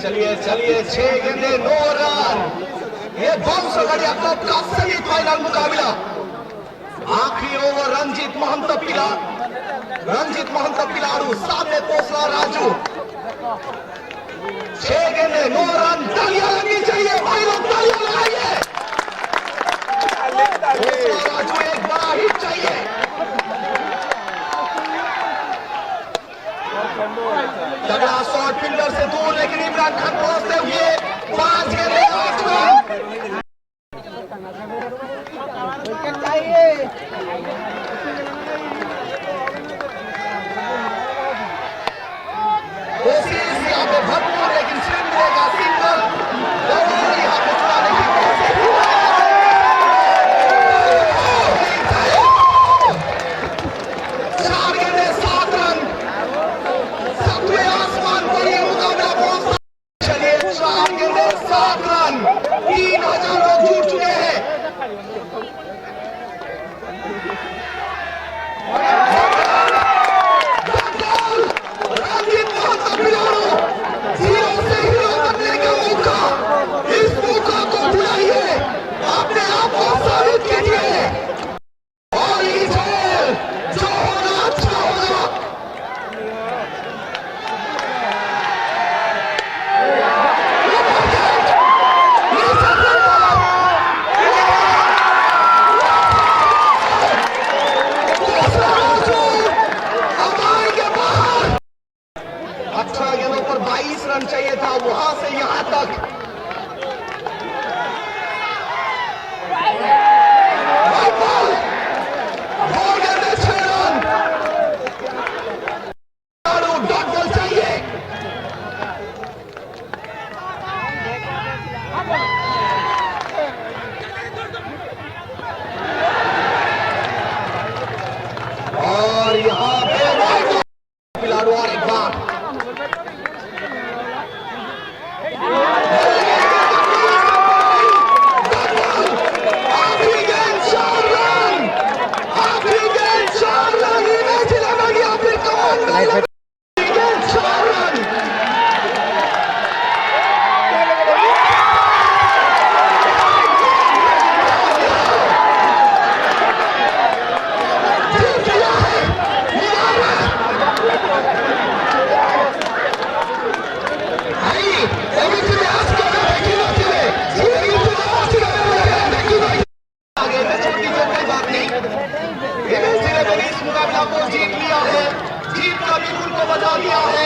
चलिए चलिए 6 गेंदे 9 रन। ये बॉक्स गड़िया कप का सेमीफाइनल मुकाबला। आखिरी ओवर रणजीत महंत पिलाड़ू सामने पोसला राजू। 6 गेंदे 9 रन। तालियां लगनी चाहिए भाई लोग, तालियां लगाइए। पोसला राजू एक बड़ा हिट चाहिए। तगड़ा शॉट फील्डर से दूर, लेकिन इमरान खान पहुंचते हुए 5 गेंदे 8 रन। कोशिश यहाँ पे भरपूर, लेकिन स्विंग मिलेगा सिंगल। यहाँ पे चलाने की कोशिश। 4 गेंदे 7 रन। सतवें आसमान पर ये मुकाबला पहुंचता। चलिए 4 गेंदे 7 रन। 3000 लोग जुट चुके हैं। रणजीत महंत पिलाड़ू 0 से हीरो बनने का मौका, इस मौका को बुलाइए, अपने आप को साबित कीजिए और ये खेल जो होना अच्छा होगा। अब आएंगे बाहर। 18 गेंदों पर 22 रन चाहिए था, वहां से यहां तक। व्हाइट बॉल, 2 गेंदे 6 रन। डॉट बॉल चाहिए। और यहाँ पे व्हाइट बॉल। पिलाड़ू और एक बार आखिरी गेंद 4 रन। आखिरी गेंद 4 रन। ये मैच लगा गया फिर कमान में। आखिरी गेंद 4 रन। जीत गया है। भाई एमएससी में आज का मैच खेलना चाहिए। आगे में छोटी तो कोई बात नहीं। एमएससी ने इस मुकाबला को जीत लिया है। जीत का बिल्कुल को बजा दिया है।